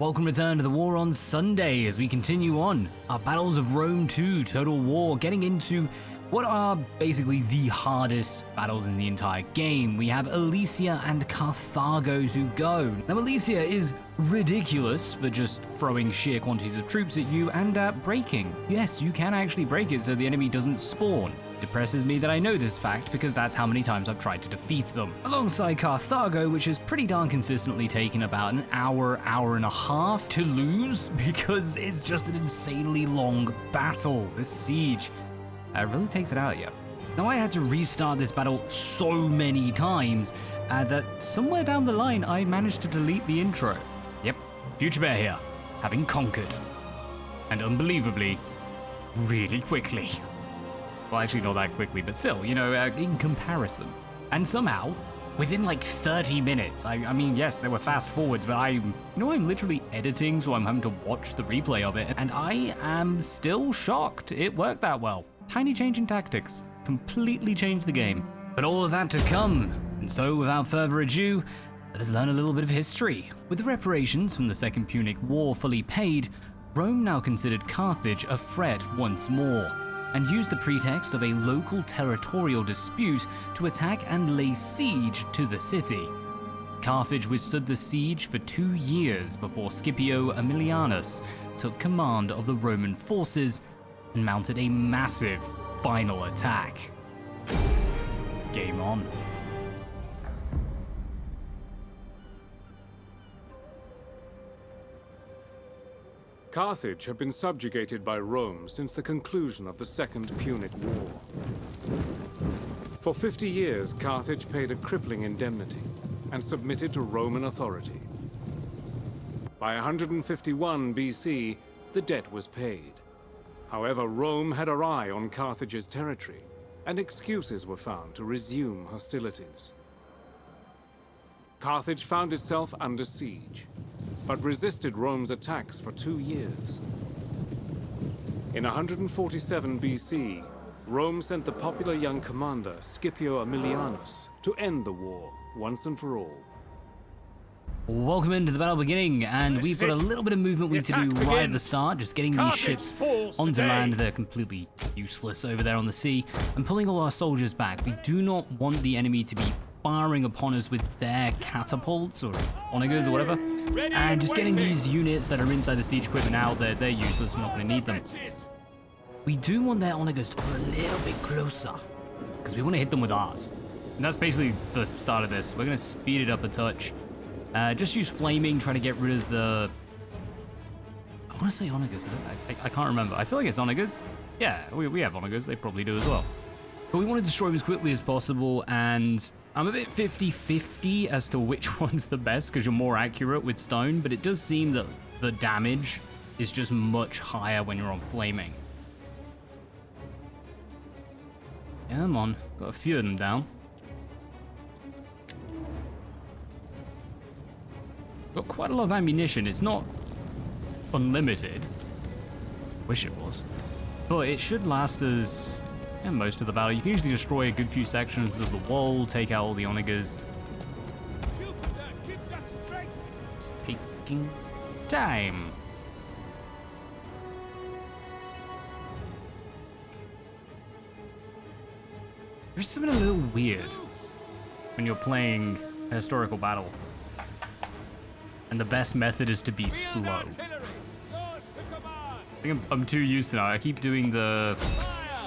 Welcome return to the War on Sunday as we continue on our Battles of Rome 2 Total War, getting into what are basically the hardest battles in the entire game. We have Alesia and Carthago to go. Now Alesia is ridiculous for just throwing sheer quantities of troops at you and breaking. Yes, you can actually break it so the enemy doesn't spawn. Depresses me that I know this fact because that's how many times I've tried to defeat them. Alongside Carthago, which has pretty darn consistently taken about an hour and a half to lose because it's just an insanely long battle. This siege really takes it out of you. Now I had to restart this battle so many times that somewhere down the line I managed to delete the intro. Yep, Future Bear here, having conquered. And unbelievably, really quickly. Well, actually not that quickly, but still, you know, in comparison. And somehow, within like 30 minutes, I mean, yes, there were fast forwards, but I'm literally editing, so I'm having to watch the replay of it, and I am still shocked it worked that well. Tiny change in tactics, completely changed the game. But all of that to come, and so without further ado, let us learn a little bit of history. With the reparations from the Second Punic War fully paid, Rome now considered Carthage a threat once more, and used the pretext of a local territorial dispute to attack and lay siege to the city. Carthage withstood the siege for 2 years before Scipio Aemilianus took command of the Roman forces and mounted a massive final attack. Game on. Carthage had been subjugated by Rome since the conclusion of the Second Punic War. For 50 years, Carthage paid a crippling indemnity and submitted to Roman authority. By 151 BC, the debt was paid. However, Rome had her eye on Carthage's territory, and excuses were found to resume hostilities. Carthage found itself under siege, but resisted Rome's attacks for 2 years. In 147 BC, Rome sent the popular young commander Scipio Aemilianus to end the war once and for all. Welcome into the battle beginning, and we've got a little bit of movement we need to do right at the start, just getting these ships onto land. They're completely useless over there on the sea, and pulling all our soldiers back. We do not want the enemy to be firing upon us with their catapults or onagers or whatever, and just getting these units that are inside the siege equipment out. They're useless, we're not going to need them. We do want their onagers to pull a little bit closer, because we want to hit them with ours. And that's basically the start of this. We're going to speed it up a touch. Just use flaming, try to get rid of the... I want to say onagers, no? I can't remember. I feel like it's onagers. Yeah, we have onagers, they probably do as well. But we want to destroy them as quickly as possible, and I'm a bit 50-50 as to which one's the best, because you're more accurate with stone, but it does seem that the damage is just much higher when you're on flaming. Come on, got a few of them down. Got quite a lot of ammunition. It's not unlimited. Wish it was. But it should last us most of the battle. You can usually destroy a good few sections of the wall, take out all the onagers. It's taking time. There's something a little weird when you're playing a historical battle, and the best method is to be slow. I think I'm too used to now. I keep doing the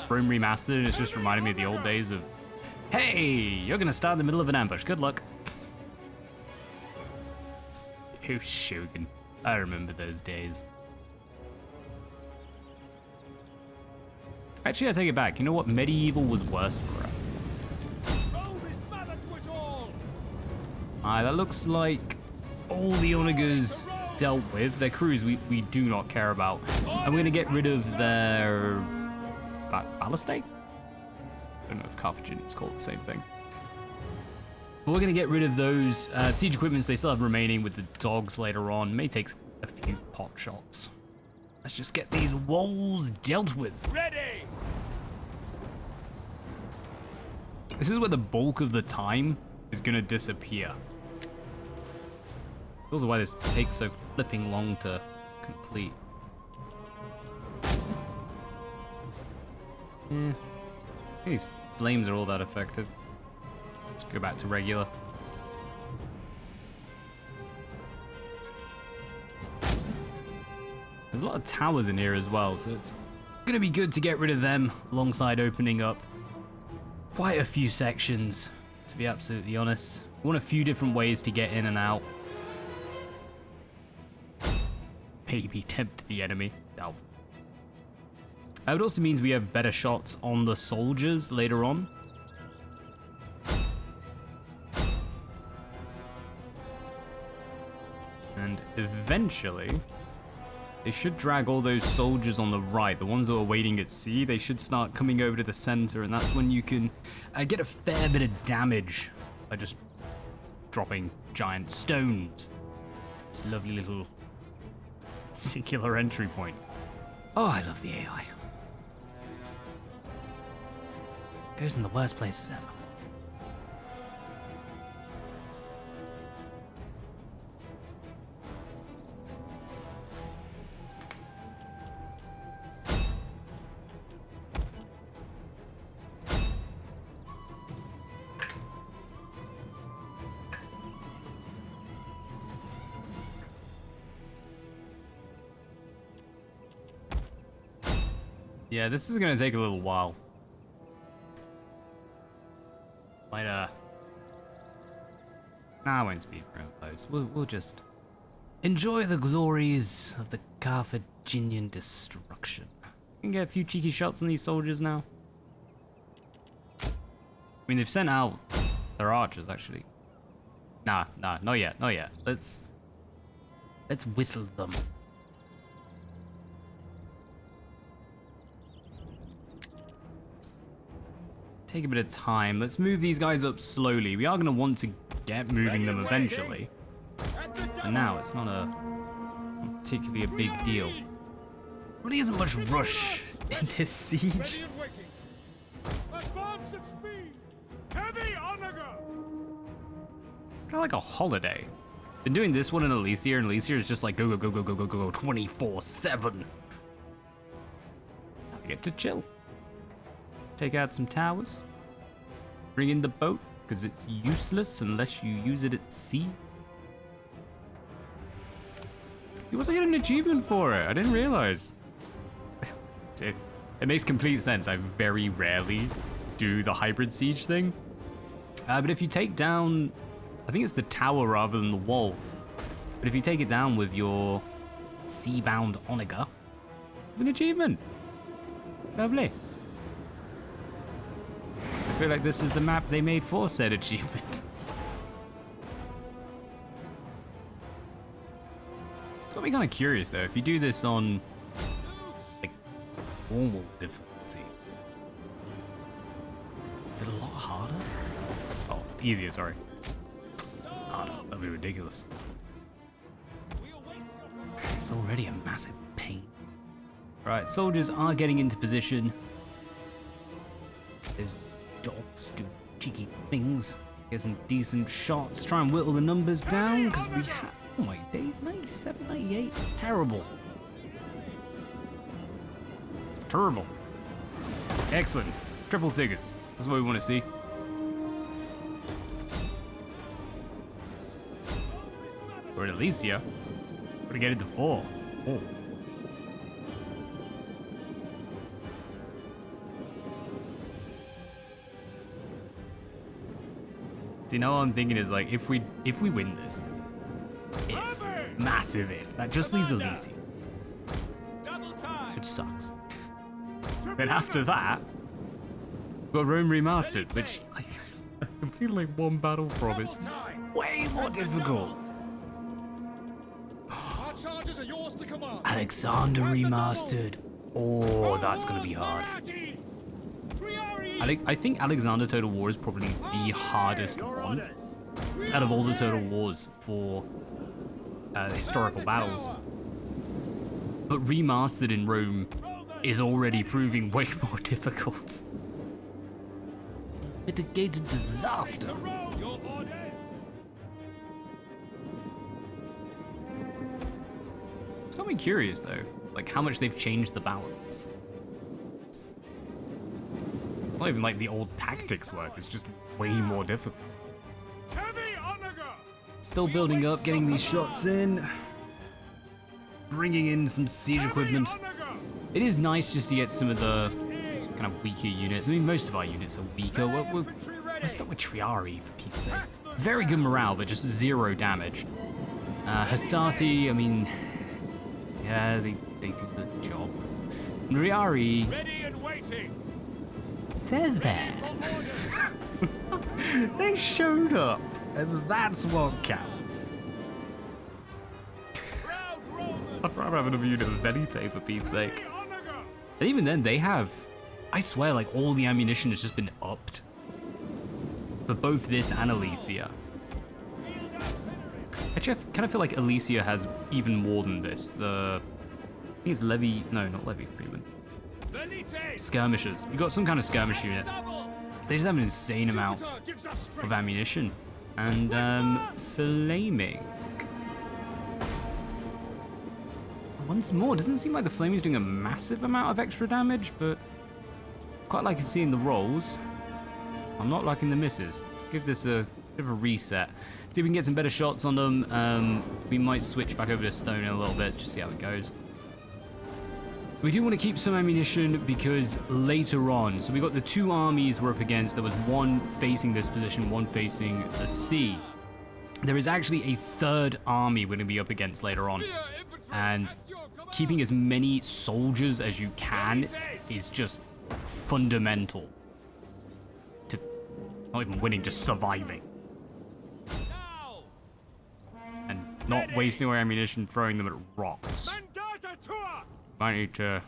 Rome Remastered, and it's just reminding me of the old days of, hey, you're gonna start in the middle of an ambush, good luck. Oh, Shogun. I remember those days. Actually, I take it back. You know what? Medieval was worse for us. That looks like all the onagers dealt with. Their crews we do not care about. I'm going to get rid of their ballistae? I don't know if Carthaginians call it the same thing. But we're going to get rid of those siege equipments they still have remaining with the dogs later on. May take a few pot shots. Let's just get these walls dealt with. Ready! This is where the bulk of the time is going to disappear. Also why this takes so flipping long to complete. Yeah. I think these flames are all that effective. Let's go back to regular. There's a lot of towers in here as well, so it's gonna be good to get rid of them alongside opening up quite a few sections, to be absolutely honest. We want a few different ways to get in and out. Maybe tempt the enemy. Oh. It also means we have better shots on the soldiers later on. And eventually, they should drag all those soldiers on the right, the ones that are waiting at sea. They should start coming over to the center, and that's when you can get a fair bit of damage by just dropping giant stones. It's a lovely little singular entry point. Oh, I love the AI. Goes in the worst places ever. Yeah, this is gonna take a little while. Nah, I won't speed for those. We'll just enjoy the glories of the Carthaginian destruction. We can get a few cheeky shots on these soldiers now. I mean, they've sent out their archers, actually. Nah, not yet, not yet. Let's whistle them. Take a bit of time. Let's move these guys up slowly. We are going to want to get moving them eventually. And now it's not particularly a big deal. Really isn't much rush in this siege. Kind of like a holiday. Been doing this one in Elysia, and Elysia is just like go 24/7. I get to chill. Take out some towers. Bring in the boat, because it's useless unless you use it at sea. You also get an achievement for it. I didn't realize. It makes complete sense. I very rarely do the hybrid siege thing. But if you take down, I think it's the tower rather than the wall. But if you take it down with your sea-bound onager, it's an achievement. Lovely. I feel like this is the map they made for said achievement. It's got me kind of curious though. If you do this on like normal difficulty, is it a lot harder? Oh, easier. Sorry. Harder. That'd be ridiculous. It's already a massive pain. Right, soldiers are getting into position. There's dogs do cheeky things. Get some decent shots. Try and whittle the numbers down because we have, oh my days, 97, 98. It's terrible. It's terrible. Excellent. Triple figures. That's what we want to see. We're at Elysia. We're gonna get into 4. Oh. You know what I'm thinking is like if we win this, massive if, that just leaves Elysia, which sucks. Then after that, we've got Rome Remastered, which I completely one battle from. It's way more difficult. Alexander Remastered. Oh, that's gonna be hard. I think Alexander Total War is probably the hardest one out of all the Total Wars for historical battles. But Remastered in Rome is already proving way more difficult. Mitigated disaster. got me curious though, like how much they've changed the balance. It's not even like the old tactics work, it's just way more difficult. Still building up, getting these shots in. Bringing in some siege equipment. It is nice just to get some of the kind of weaker units. I mean, most of our units are weaker. We're stuck with Triari, for Pete's sake. Very good morale, but just 0 damage. Hastati, I mean, yeah, they do the job. Riari, they're there. They showed up, and that's what counts. I'd rather have another unit of Venite, for Pete's sake. And even then, they have, I swear, like, all the ammunition has just been upped. For both this and Alesia. Actually, I kind of feel like Alesia has even more than this. I think it's Levy, no, not Levy Freeman. Skirmishers. We've got some kind of skirmish unit. They just have an insane amount of ammunition. And, flaming. Once more, doesn't seem like the flaming is doing a massive amount of extra damage, but quite like seeing the rolls. I'm not liking the misses. Let's give this a bit of a reset. See if we can get some better shots on them. We might switch back over to stone in a little bit, just see how it goes. We do want to keep some ammunition because later on, so we got the 2 armies we're up against. There was one facing this position, one facing the sea. There is actually a 3rd army we're going to be up against later on. And keeping as many soldiers as you can is just fundamental to not even winning, just surviving. And not wasting our ammunition throwing them at rocks. Might need to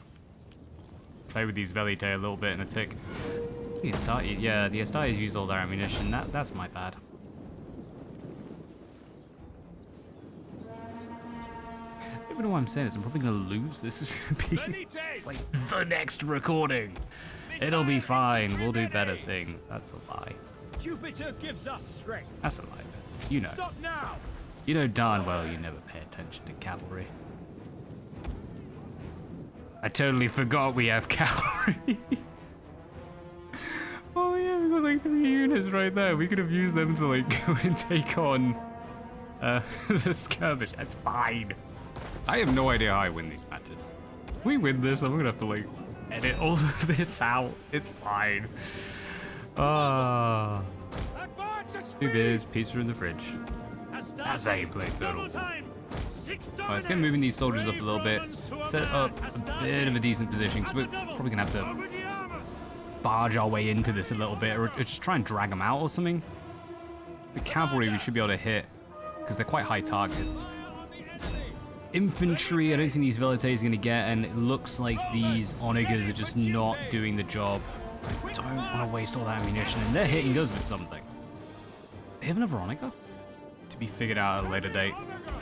play with these Velite a little bit in a tick. The Astarias used all their ammunition. That's my bad. I don't know why I'm saying this. I'm probably going to lose. This is going to be like the next recording. It'll be fine. We'll do better things. That's a lie. Jupiter gives us strength. That's a lie. You know. Stop now. You know darn well you never pay attention to cavalry. I totally forgot we have cavalry. Oh yeah, we got like 3 units right there. We could have used them to like go and take on the skirmish. That's fine. I have no idea how I win these matches. If we win this, I'm gonna have to like edit all of this out. It's fine. Two beers, pizza in the fridge. That's how you play Turtle. Alright, let's get moving these soldiers up a little bit. Set up a bit of a decent position, because we're probably gonna have to barge our way into this a little bit, or just try and drag them out or something. The cavalry we should be able to hit, because they're quite high targets. Infantry, I don't think these Velite is going to get, and it looks like these Onagers are just not doing the job. I don't want to waste all that ammunition, and they're hitting us with something. They have another Onager? To be figured out at a later date.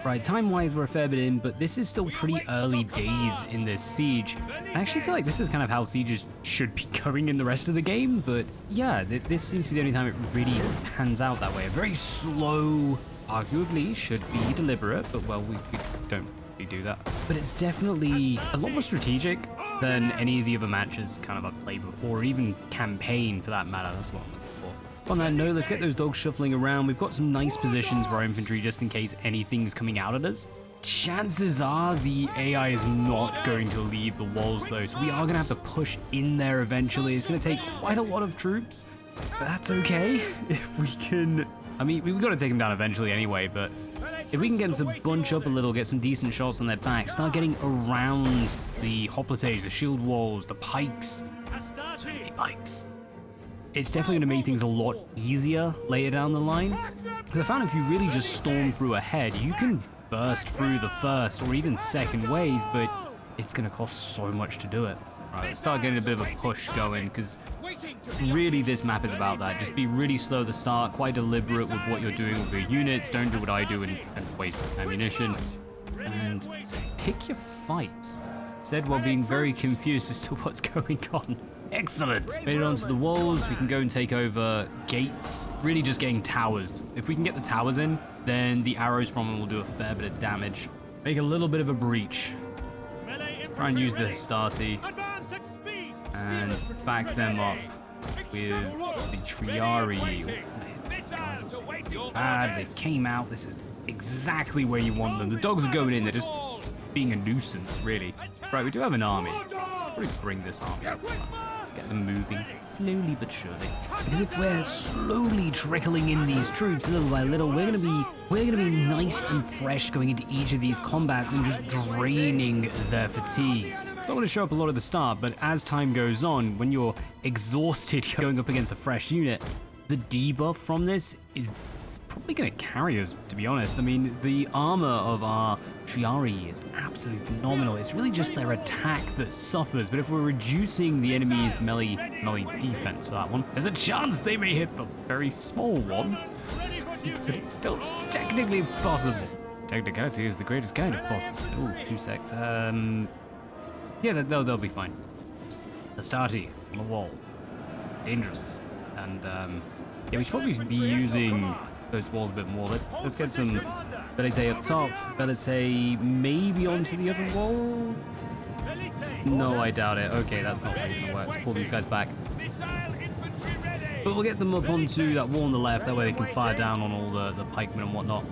Right, time-wise we're a fair bit in, but this is still pretty early days in this siege. I actually feel like this is kind of how sieges should be going in the rest of the game, but yeah, this seems to be the only time it really pans out that way. A very slow, arguably should be deliberate, but well, we don't really do that. But it's definitely a lot more strategic than any of the other matches kind of I've played before, or even campaign for that matter. That's what I'm looking for. On that note, let's get those dogs shuffling around. We've got some nice positions for our infantry just in case anything's coming out at us. Chances are the AI is not going to leave the walls though, so we are going to have to push in there eventually. It's going to take quite a lot of troops, but that's okay if we can. I mean, we've got to take them down eventually anyway, but if we can get them to bunch up a little, get some decent shots on their back, start getting around the hoplites, the shield walls, the pikes, so many pikes, it's definitely going to make things a lot easier later down the line. Because I found if you really just storm through ahead, you can burst through the first or even second wave, but it's going to cost so much to do it. Right, let's start getting a bit of a push going, because really this map is about that. Just be really slow at the start, quite deliberate with what you're doing with your units. Don't do what I do and waste ammunition. And pick your fights. Said while being very confused as to what's going on. Excellent. Made it onto the walls. We can go and take over gates. Really just getting towers. If we can get the towers in, then the arrows from them will do a fair bit of damage. Make a little bit of a breach. try and use the Hastati Advance at speed. and Spears back them up ready. with the Triari. Missiles awaiting your Bad, they came out. This is exactly where you want them. The dogs are going in. They're just being a nuisance, really. Right, we do have an army. Probably bring this army up. Get them moving slowly but surely. Because if we're slowly trickling in these troops little by little, we're gonna be nice and fresh going into each of these combats and just draining their fatigue. It's not going to show up a lot at the start, but as time goes on, when you're exhausted going up against a fresh unit, the debuff from this is probably going to carry us, to be honest. I mean, the armor of our Triari is absolutely phenomenal. It's really just their attack that suffers, but if we're reducing the enemy's melee defense for that one, there's a chance they may hit the very small one, but it's still technically possible. Technicality is the greatest kind of possible. Ooh, 2 secs. Yeah, they'll be fine. Astarte on the wall. Dangerous. And, yeah, we should probably be using those walls a bit more. Let's get some Velite up top. Velite maybe onto the other wall? No, I doubt it. Okay, that's not really gonna work. Let's pull these guys back. But we'll get them up onto that wall on the left, that way they can fire down on all the pikemen and whatnot.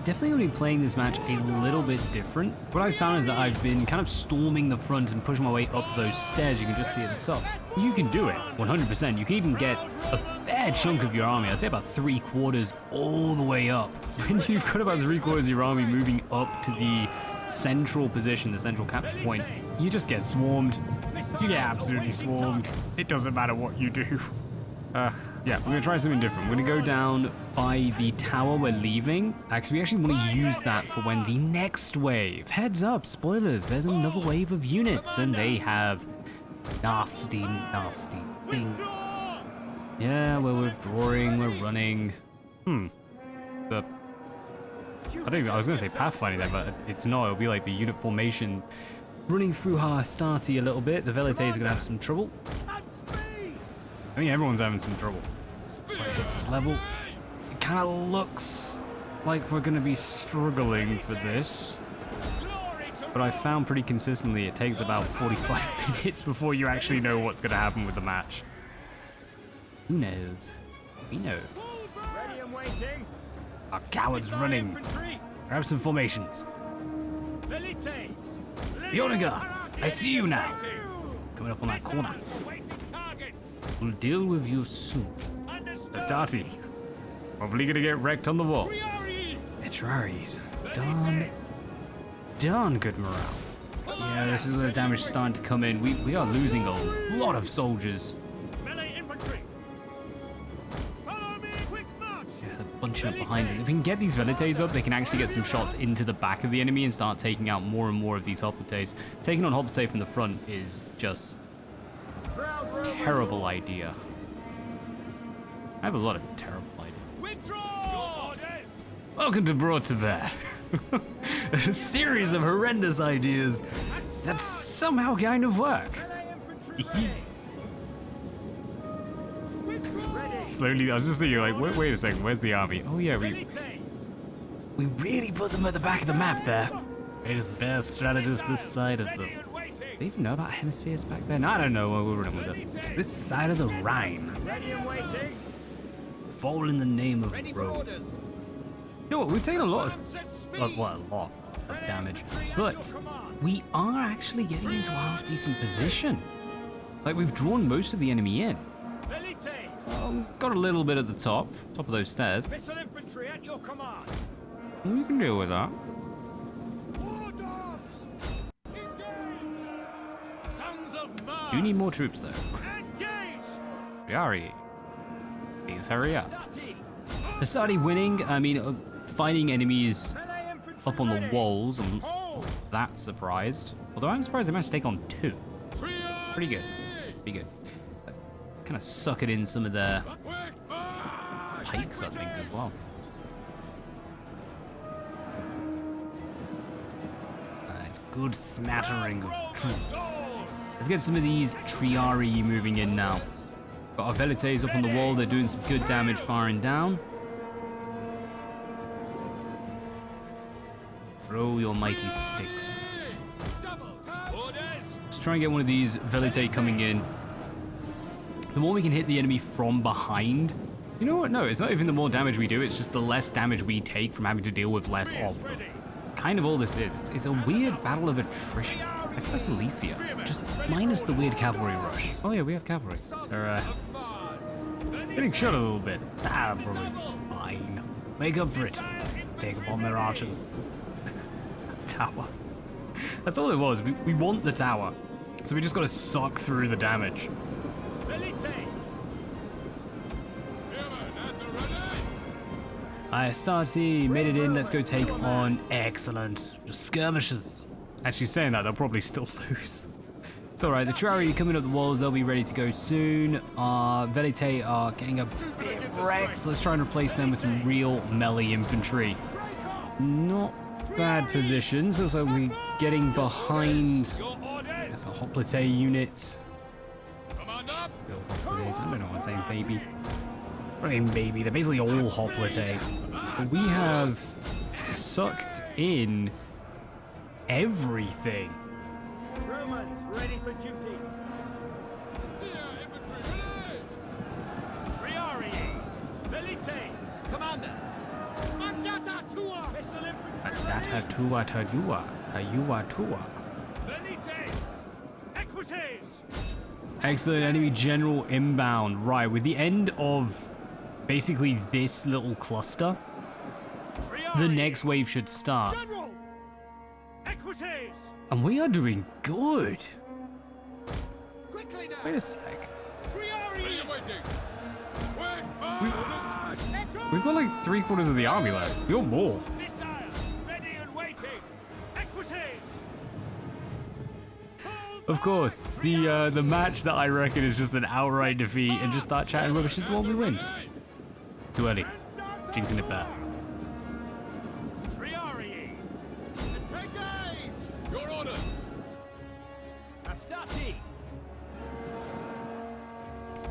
Definitely going to be playing this match a little bit different. What I've found is that I've been kind of storming the front and pushing my way up those stairs you can just see at the top. You can do it, 100%. You can even get a fair chunk of your army, I'd say about 3/4 all the way up. When you've got about 3/4 of your army moving up to the central position, the central capture point, you just get swarmed. You get absolutely swarmed. It doesn't matter what you do. Yeah, we're gonna try something different. We're gonna go down by the tower we're leaving. Actually, we actually want to use that for when the next wave. Heads up, spoilers, there's another wave of units, and they have nasty things. Yeah, we're withdrawing, we're running. I was gonna say pathfinding there, but it's not. It'll be like the unit formation running through Astarte a little bit. The Velites are gonna have some trouble. I mean, everyone's having some trouble. This level, it kind of looks like we're going to be struggling for this. But I found pretty consistently it takes about 45 minutes before you actually know what's going to happen with the match. Who knows? We know. Our cowards running. Grab some formations. Yoniga, I see you now. Coming up on that corner. We'll deal with you soon. Astarte. Probably gonna get wrecked on the walls. Etraries. Darn good morale. Yeah, this is where the damage is starting to come in. We are losing a lot of soldiers. Yeah, they're bunching up behind us. If we can get these Velites up, they can actually get some shots into the back of the enemy and start taking out more and more of these Hoplites. Taking on Hoplite from the front is just terrible idea. I have a lot of terrible ideas. Welcome to Brought to Bear. A series of horrendous ideas that somehow kind of work. Slowly, I was just thinking, like, wait a second, where's the army? Oh yeah, we really put them at the back of the map there. Greatest bear strategist this side of the... Do they even know about hemispheres back then? I don't know. We'll run with it. This side of the Rhine. Fall in the name of Rome. You know what? We've taken a lot of damage, but we are actually getting into a half-decent position. Like, we've drawn most of the enemy in. Got a little bit at the top of those stairs. Missile infantry at your command. We can deal with that. Do need more troops, though. Yari, please hurry up. Astarte winning, I mean, finding enemies up on the walls, I'm that surprised. Although I'm surprised they managed to take on 2. Pretty good. Pretty good. Kind of suck it in some of their pikes, I think, as well. Good smattering of troops. Let's get some of these Triari moving in now. Got our Velites up on the wall, they're doing some good damage firing down. Throw your mighty sticks. try and get one of these Velite coming in. The more we can hit the enemy from behind, you know what? No, it's not even the more damage we do, it's just the less damage we take from having to deal with less of them. Kind of all this is. It's a weird battle of attrition. I feel like Alicia, just minus the weird cavalry rush. Oh yeah, we have cavalry. They're getting shot a little bit. Ah, probably fine. Make up for it. Take upon their archers. Tower. That's all it was. We want the tower. So we just gotta suck through the damage. Astarte made it in. Let's go take on. Excellent. Just skirmishers. Actually, saying that, they'll probably still lose. It's alright. The Triari coming up the walls. They'll be ready to go soon. Velite are getting a bit wrecked. So let's try and replace them with some real melee infantry. Not bad positions. Also, we're getting behind. That's a hoplite unit. I don't know what I'm saying, baby. I mean, baby, they're basically all hoplite. But we have sucked in everything. Romans ready for duty. Triarii, Velites, Commander. Mandata tua, Pistol Infantry. Mandata tua tajua tua. Velites, Equites. Excellent. Enemy general inbound. Right, with the end of basically this little cluster, the next wave should start. General, Equites. And we are doing good. Quickly now. Wait a sec. Triarii. We've got like 3/4 of the army left. We got more. Missiles ready and waiting. Equites. Of course, the match that I reckon is just an outright defeat and just start chatting rubbish is the one we win. Too early. Jinxing it back. Triarii. Engage. Your orders. Astarte.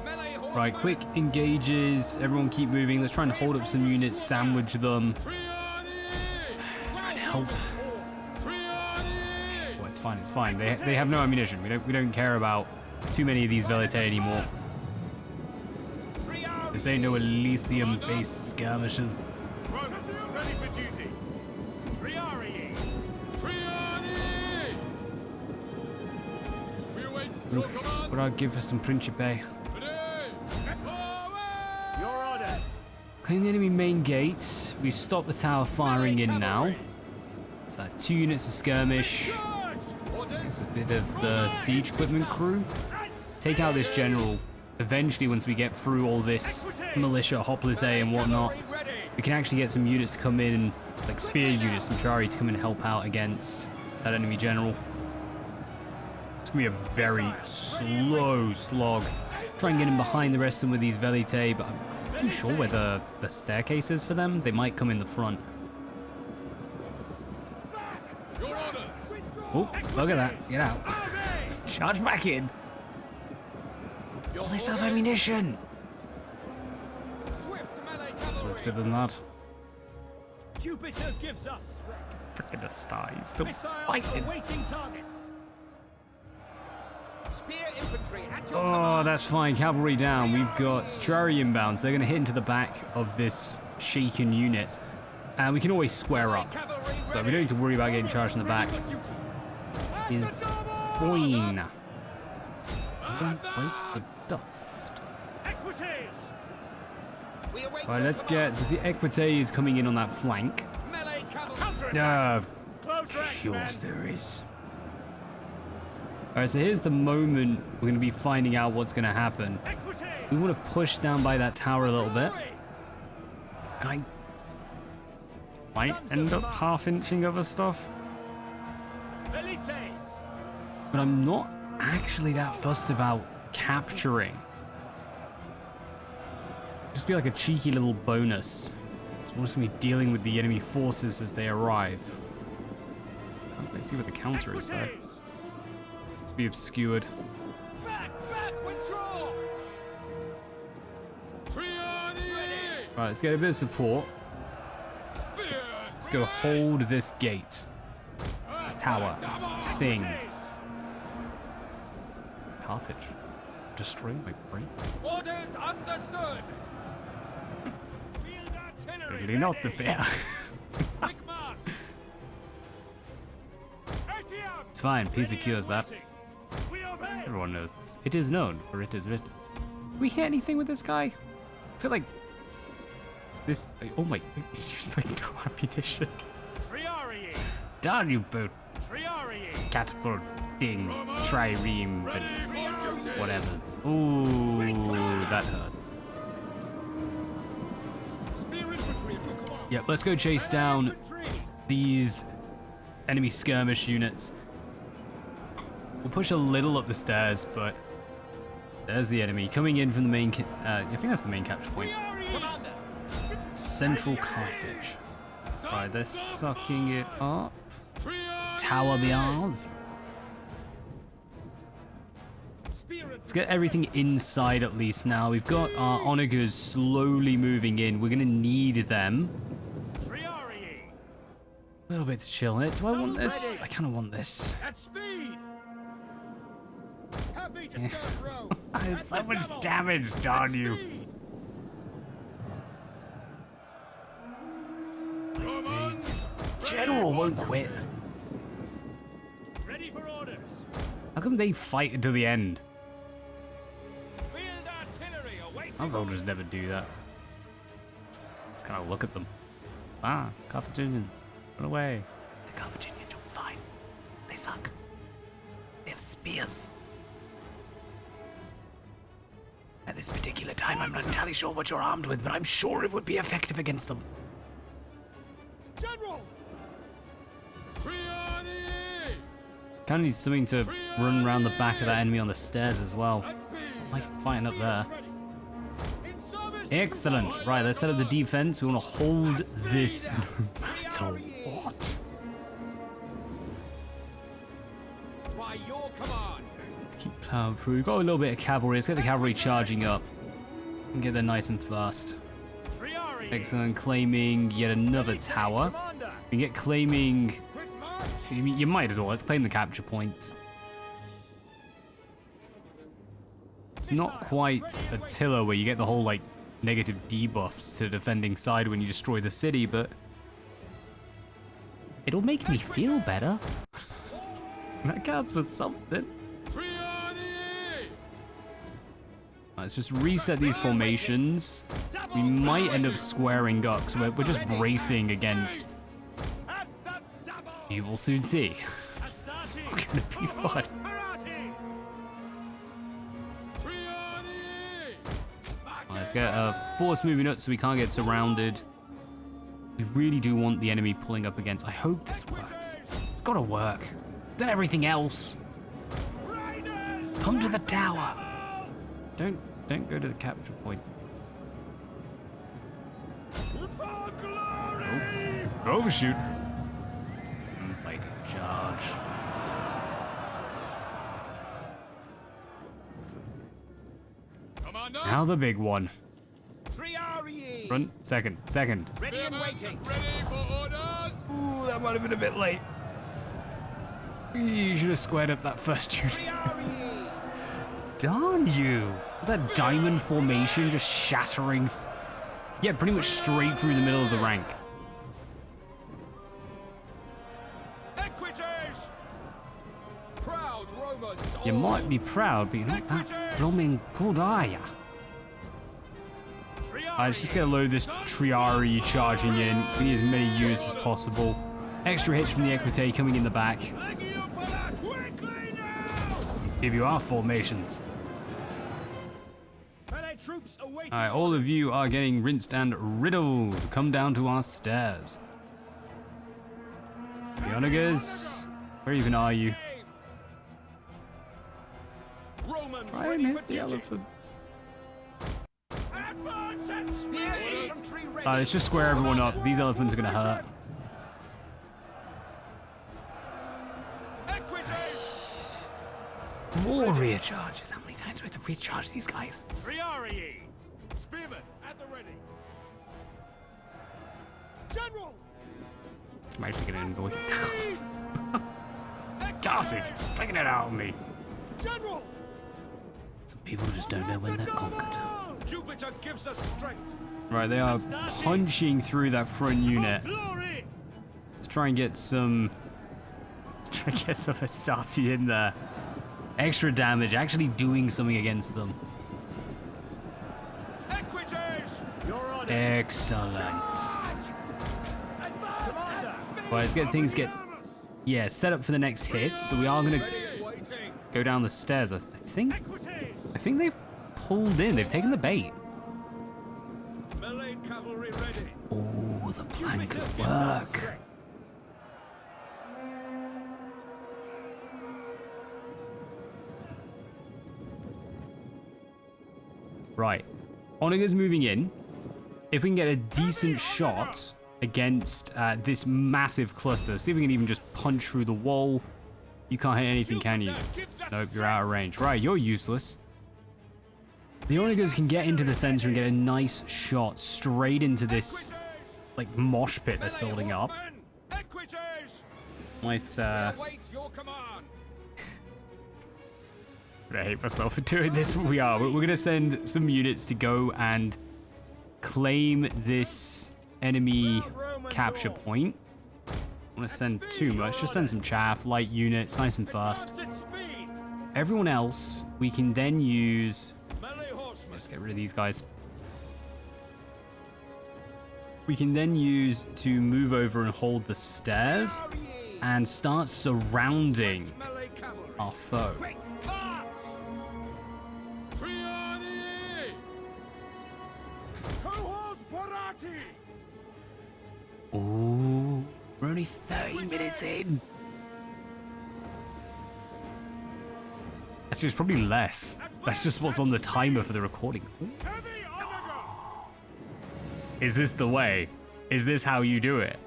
Melee horsemen. Right, quick engages. Everyone keep moving. Let's try and hold up some units, sandwich them. Try and help. Oh, it's fine, it's fine. They have no ammunition. We don't care about too many of these Velite anymore. This ain't no Elysium-based skirmishes. Romans ready for duty. Triarii. Triarii. We await your command. What I'd give for some Principe. Your orders. Clean the enemy main gates. We've stopped the tower firing in now. It's like 2 units of skirmish. Charge. Orders. It's a bit of the siege equipment crew. Take out this general. Eventually, once we get through all this militia, hoplite and whatnot, we can actually get some units to come in, like spear units, some Triarii to come and help out against that enemy general. It's gonna be a very slow slog. Try and get in behind the rest of them with these Velite, but I'm not too sure where the staircase is for them. They might come in the front. Your orders. Oh, look at that. Get out. Charge back in. Oh, they still have ammunition. Swift melee cavalry. Swifter than that. Jupiter gives us strength. Freaking a star. He's still Missiles fighting. awaiting targets. Spear infantry at your Oh, command. that's fine. Cavalry down. We've got Triarii inbound, so they're going to hit into the back of this shaken unit. And we can always square up. Cavalry So we ready. don't need to worry about getting charged in the back. Ready for duty. Is fine. Don't wait for dust. Equites. We await Alright, your let's command. get... So the Equite is coming in on that flank. Melee cavalry. Of Close ranks, men. course there is. Alright, so here's the moment we're going to be finding out what's going to happen. Equites. We want to push down by that tower a little bit. I might end up half-inching other stuff, Velites. but I'm not actually that fussed about capturing. Just be like a cheeky little bonus. So we're just going to be dealing with the enemy forces as they arrive. Can't quite see what the counter is though. Equites. Let's be obscured. Back, withdraw. Right, let's get a bit of support. Let's go hold this gate. Tower. Thing. Carthage. Destroying my brain. Orders understood. Field artillery. Really not the ready. bear. Quick march. Etienne. It's fine, peace Ready cures and that. waiting. We obey. Everyone knows this. It is known, for it is written. Did we hit anything with this guy? I feel like this. Oh my! He's used like no ammunition. Triarii. Darn you both! Triarii. Catapult thing, trireme, but Ready for duty. whatever. Ooh, that hurts. Spear infantry at your command. Yeah, let's go chase down Infantry. these enemy skirmish units. We'll push a little up the stairs, but there's the enemy coming in from the main. I think that's the main capture point. Commander. Central Carthage. Right, they're sucking it up. Tower the R's. Let's get everything inside at least now. We've got our onagers slowly moving in. We're gonna need them. Triarii. A little bit to chill in it. Do I want this? I kind of want this. At speed. Happy to serve Rome. It's so much damage, darn you. This general won't quit. Ready for orders. How come they fight until the end? Field artillery awaiting. Our soldiers never do that. Let's kind of look at them. Ah, Carthaginians. Run away. The Carthaginians are fine. They suck. They have spears. At this particular time, I'm not entirely sure what you're armed with, but I'm sure it would be effective against them. General. Triarii. Kind of need something to run around the back of that enemy on the stairs as well. Like fighting up there. In service. Excellent. Right, let's set up the defense. We want to hold this no matter what. By your command. Keep plowing through. We've got a little bit of cavalry. Let's get the cavalry charging up. And get there nice and fast. Triarii. Excellent. Claiming yet another tower. Commander. We can get claiming. Quick march. You might as well. Let's claim the capture points. It's not quite Attila where you get the whole like negative debuffs to the defending side when you destroy the city, but it'll make me feel better. That counts for something. Triarii. Let's just reset these formations. We might end up squaring up, so we're just bracing against. At the double. You will soon see. Astarte. Gonna be fun. Parati. Triarii. Let's get a force moving up so we can't get surrounded. We really do want the enemy pulling up against. I hope this works. It's gotta work. Done everything else. Riders. Come to the tower. Don't go to the capture point. For glory. Oh shoot. Fighting charge. Commander. Now the big one. Triarii. Front, second. Ready and waiting. Ready for orders! Ooh, that might have been a bit late. You should have squared up that first unit. Triarii. Darn you! Was that diamond formation just shattering? Yeah, pretty much straight through the middle of the rank. Equites. Proud Romans. You might be proud, but you're not that blooming good, are ya? Alright, let's just get a load of this Triarii charging in. We need as many units as possible. Extra hits from the Equite coming in the back. Quickly now. Give you our formations. Allied troops awaiting. Alright, all of you are getting rinsed and riddled. Come down to our stairs. The onagers, where even are you? Romans Try and ready for hit the duty. elephants. Advance and spear infantry ready. Let's just square everyone up. These elephants are gonna hurt. Equites. More rear charges. How many times do we have to recharge these guys? Triarii. Spearmen at the ready. General. I'm actually gonna enjoy Carthage, taking it out on me. General. People just don't know when they're conquered. Jupiter gives us strength. Right, they are punching through that front unit. Glory! Let's try and get some... Astarte in there. Extra damage, actually doing something against them. Equites! Your orders. Excellent. Right, let's get things set up for the next hit. So we are gonna go down the stairs. I think they've pulled in. They've taken the bait. Melee cavalry ready. Oh, the plan could work. Right, Onager's moving in. If we can get a decent shot against this massive cluster, see if we can even just punch through the wall. You can't hit anything, can you? Nope, you're out of range. Right, you're useless. The Onagers can get into the center and get a nice shot straight into this, like, mosh pit that's building up. Might, I hate myself for doing this, but we are. We're going to send some units to go and claim this enemy capture point. I don't want to send too much. Just send some chaff, light units, nice and fast. Everyone else, we can then use... Let's get rid of these guys. We can then use to move over and hold the stairs and start surrounding our foe. Ooh, we're only 30 minutes in. Actually, it's probably less. That's just what's on the timer for the recording. Is this the way? Is this how you do it?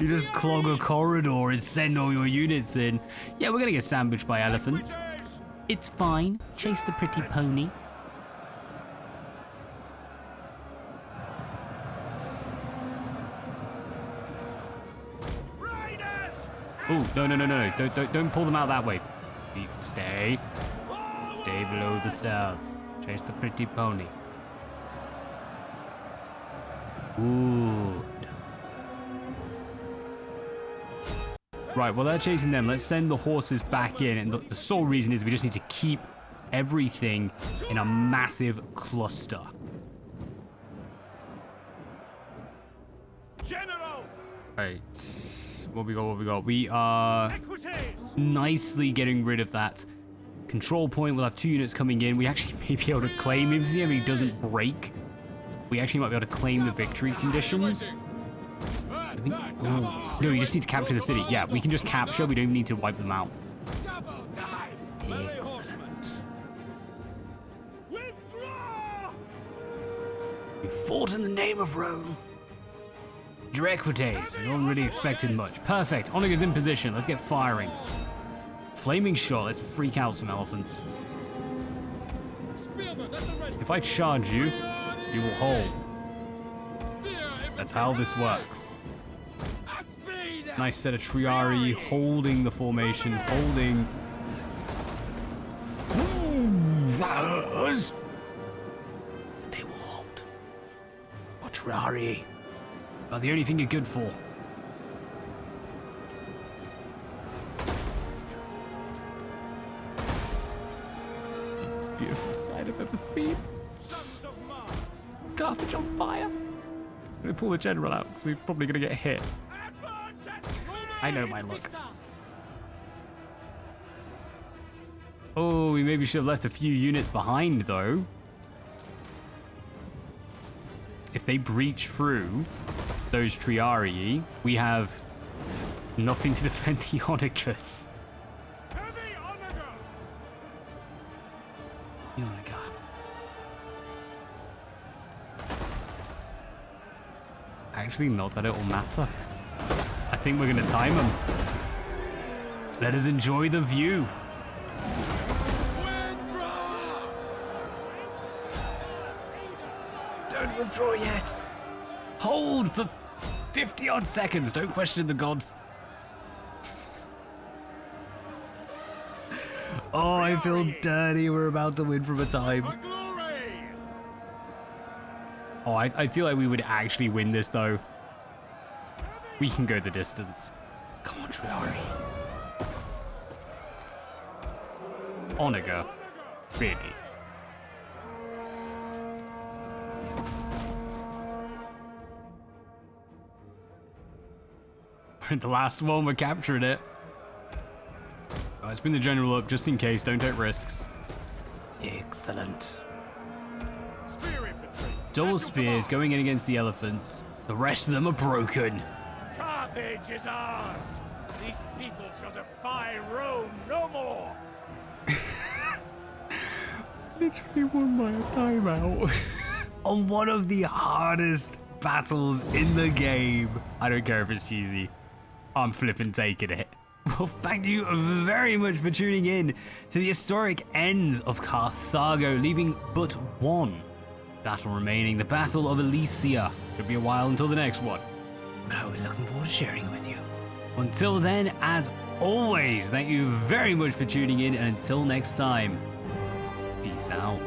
You just clog a corridor and send all your units in. Yeah, we're gonna get sandwiched by elephants. It's fine. Chase the pretty pony. Oh, no. Don't pull them out that way. Stay below the stairs. Chase the pretty pony. Ooh. Right, while they're chasing them, let's send the horses back in. And the sole reason is we just need to keep everything in a massive cluster. General! Right. What we got? We are nicely getting rid of that control point. We'll have 2 units coming in. We actually may be able to claim him if he doesn't break. We actually might be able to claim the victory conditions. No, you just need to capture the city. Yeah, we can just capture. We don't even need to wipe them out. Excellent. We fought in the name of Rome. Your equites. No one really expected much. Perfect. Onager's in position. Let's get firing. Flaming shot. Let's freak out some elephants. If I charge you, you will hold. That's how this works. Nice set of triari holding the formation, holding. Ooh, that hurts. They will hold. Our triari are the only thing you're good for. It's a beautiful sight I've ever seen. Carthage on fire. I'm gonna pull the general out because he's probably gonna get hit. I know my luck. Oh, we maybe should have left a few units behind though. If they breach through those triarii, we have nothing to defend the Onagers. The Onager. Actually, not that it will matter. I think we're going to time them. Let us enjoy the view. Don't withdraw yet. Hold for 50 odd seconds. Don't question the gods. Oh, I feel dirty. We're about to win from a time. For glory! Oh, I feel like we would actually win this, though. We can go the distance. Come on, Triari. Onaga. Really? The last one, we're capturing it. Oh, it's been the general up, just in case. Don't take risks. Excellent. Spear infantry! Double At your spears command. going in against the elephants. The rest of them are broken. Carthage is ours! These people shall defy Rome no more! Literally won by a timeout. On one of the hardest battles in the game. I don't care if it's cheesy. I'm flipping taking it. Well, thank you very much for tuning in to the historic ends of Carthago, leaving but one battle remaining, the Battle of Alesia. Could be a while until the next one, but I'll be looking forward to sharing it with you. Until then, as always, thank you very much for tuning in, and until next time, peace out.